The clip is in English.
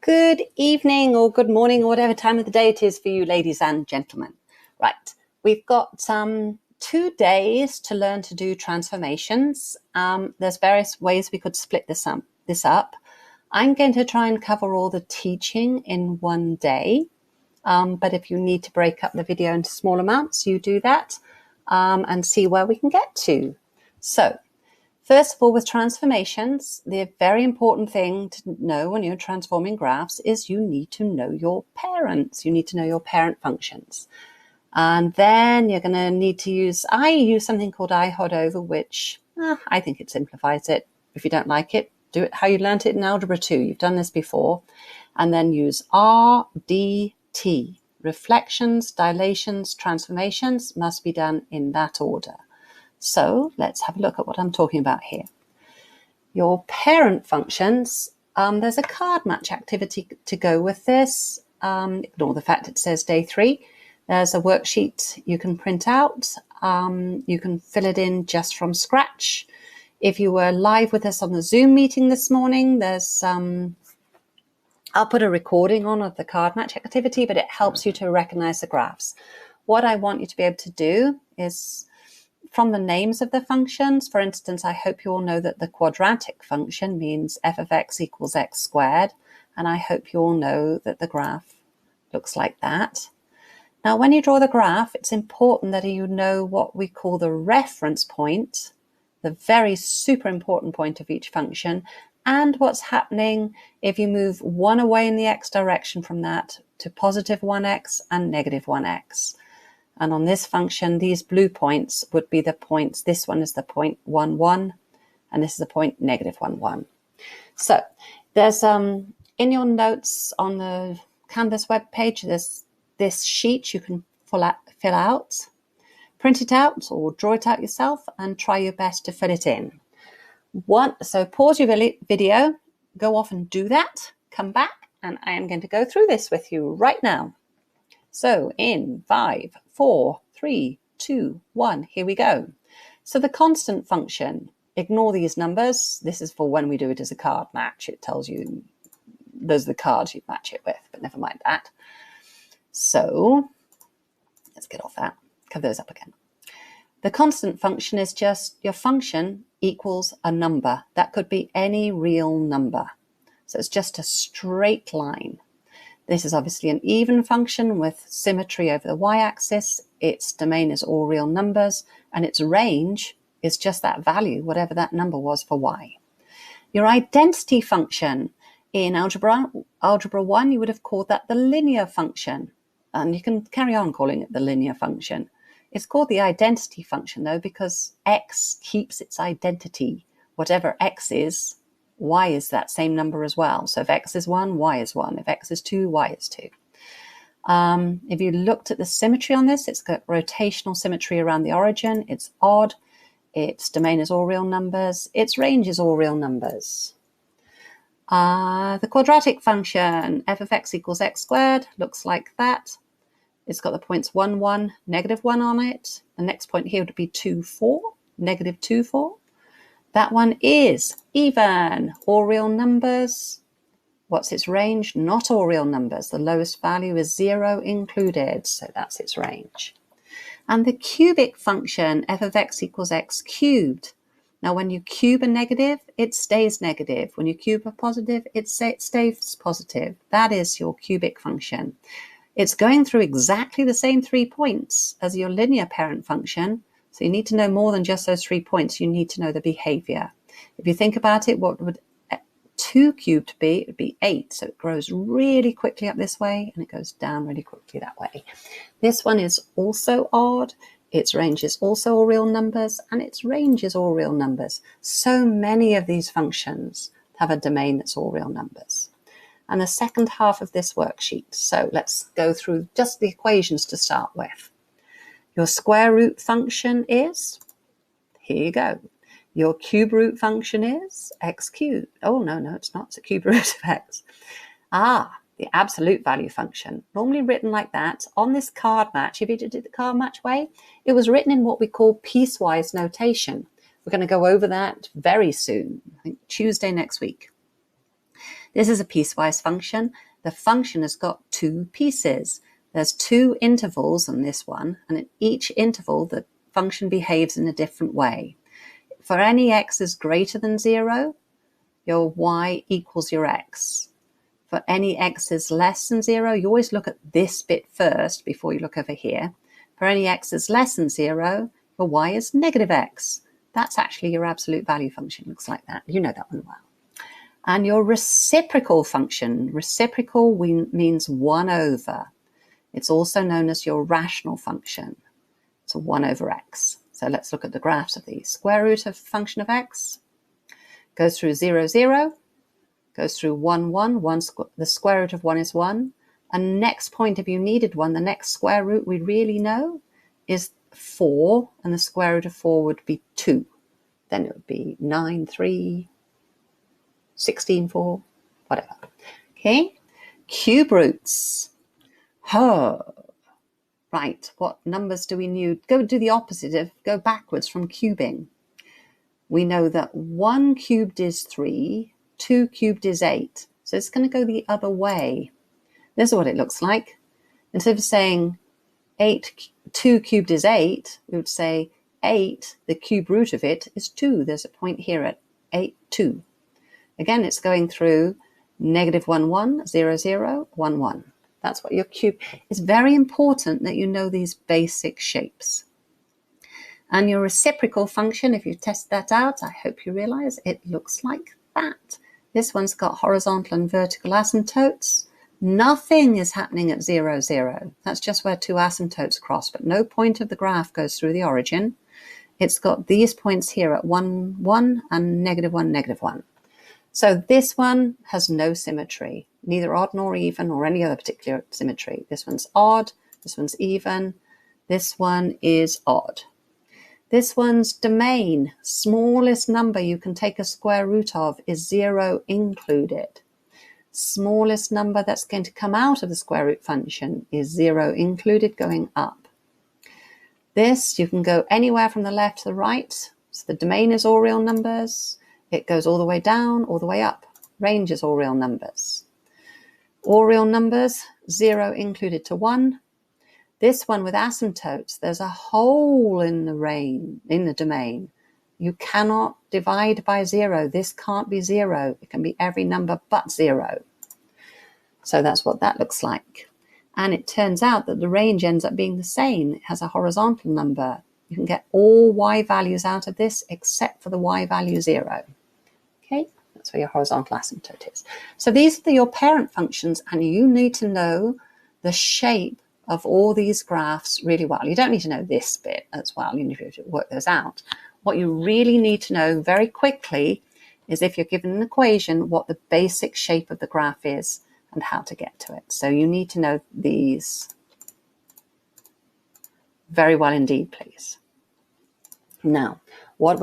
Good evening or good morning or whatever time of the day it is for you, ladies and gentlemen. Right, we've got 2 days to learn to do transformations. There's various ways we could split this up. I'm going to try and cover all the teaching in one day. But if you need to break up the video into small amounts, you do that and see where we can get to. So, first of all, with transformations, the very important thing to know when you're transforming graphs is you need to know your parents. You need to know your parent functions. And then you're going to need to I use something called IHOD over, which I think it simplifies it. If you don't like it, do it how you learned it in Algebra 2. You've done this before. And then use RDT. Reflections, dilations, transformations must be done in that order. So let's have a look at what I'm talking about here. Your parent functions, there's a card match activity to go with this. Ignore the fact it says day 3. There's a worksheet you can print out. You can fill it in just from scratch. If you were live with us on the Zoom meeting this morning, there's I'll put a recording on of the card match activity, but it helps you to recognize the graphs. What I want you to be able to do is, from the names of the functions, for instance, I hope you all know that the quadratic function means f of x equals x squared, and I hope you all know that the graph looks like that. Now, when you draw the graph, it's important that you know what we call the reference point, the very super important point of each function, and what's happening if you move 1 away in the x direction from that to positive 1x and negative 1x. And on this function, these blue points would be the points. This one is the point 1, 1, and this is the point negative 1, 1. So there's in your notes on the Canvas webpage, there's this sheet you can fill out, print it out or draw it out yourself and try your best to fill it in. So pause your video, go off and do that, come back, and I am going to go through this with you right now. So in 5, 4, 3, 2, 1, here we go. So the constant function, ignore these numbers. This is for when we do it as a card match. It tells you those are the cards you match it with, but never mind that. So let's get off that, cover those up again. The constant function is just your function equals a number. That could be any real number. So it's just a straight line. This is obviously an even function with symmetry over the y-axis. Its domain is all real numbers, and its range is just that value, whatever that number was for y. Your identity function in Algebra 1, you would have called that the linear function. And you can carry on calling it the linear function. It's called the identity function, though, because x keeps its identity. Whatever x is, y is that same number as well. So if x is 1, y is 1. If x is 2, y is 2. If you looked at the symmetry on this, it's got rotational symmetry around the origin. It's odd. Its domain is all real numbers. Its range is all real numbers. The quadratic function, f of x equals x squared, looks like that. It's got the points 1, 1, negative 1 on it. The next point here would be 2, 4, negative 2, 4. That one is even, all real numbers. What's its range? Not all real numbers. The lowest value is 0 included, so that's its range. And the cubic function, f of x equals x cubed. Now, when you cube a negative, it stays negative. When you cube a positive, it stays positive. That is your cubic function. It's going through exactly the same 3 points as your linear parent function. So you need to know more than just those 3 points. You need to know the behavior. If you think about it, what would 2 cubed be? It would be 8. So it grows really quickly up this way and it goes down really quickly that way. This one is also odd. Its range is also all real numbers, and its range is all real numbers. So many of these functions have a domain that's all real numbers. And the second half of this worksheet. So let's go through just the equations to start with. Your square root function is, here you go. Your cube root function is x cubed. Oh, no, it's not. It's a cube root of x. The absolute value function, normally written like that. On this card match, if you did it the card match way, it was written in what we call piecewise notation. We're going to go over that very soon, I think Tuesday next week. This is a piecewise function. The function has got two pieces. There's two intervals on this one, and at each interval the function behaves in a different way. For any x is greater than 0, your y equals your x. For any x is less than 0, you always look at this bit first before you look over here. For any x is less than 0, your y is negative x. That's actually your absolute value function. Looks like that. You know that one well. And your reciprocal function. Reciprocal means 1 over. It's also known as your rational function. It's a 1 over x. So let's look at the graphs of these. Square root of function of x goes through 0, 0, goes through 1, 1, the square root of 1 is 1. And next point, if you needed one, the next square root we really know is 4, and the square root of 4 would be 2. Then it would be 9, 3, 16, 4, whatever. Okay, cube roots. Right, what numbers do we need? Go do the opposite, go backwards from cubing. We know that 1 cubed is 3, 2 cubed is 8. So it's going to go the other way. This is what it looks like. Instead of saying 2 cubed is 8, we would say 8, the cube root of it is 2. There's a point here at 8, 2. Again, it's going through negative 1, 1, 0, 0, 1, 1. That's what your cube. It's very important that you know these basic shapes. And your reciprocal function, if you test that out, I hope you realize it looks like that. This one's got horizontal and vertical asymptotes. Nothing is happening at 0, 0. That's just where two asymptotes cross, but no point of the graph goes through the origin. It's got these points here at 1, 1 and negative 1, negative 1. So this one has no symmetry, neither odd nor even or any other particular symmetry. This one's odd, this one's even, this one is odd. This one's domain, smallest number you can take a square root of is 0 included. Smallest number that's going to come out of the square root function is 0 included going up. This, you can go anywhere from the left to the right. So the domain is all real numbers. It goes all the way down, all the way up. Range is all real numbers. All real numbers, 0 included to 1. This one with asymptotes, there's a hole in the range, in the domain. You cannot divide by 0. This can't be 0. It can be every number but 0. So that's what that looks like. And it turns out that the range ends up being the same. It has a horizontal number. You can get all y values out of this except for the y value 0. Okay, that's where your horizontal asymptote is. So these are your parent functions, and you need to know the shape of all these graphs really well. You don't need to know this bit as well. You need to work those out. What you really need to know very quickly is if you're given an equation, what the basic shape of the graph is and how to get to it. So you need to know these very well indeed, please. Now, what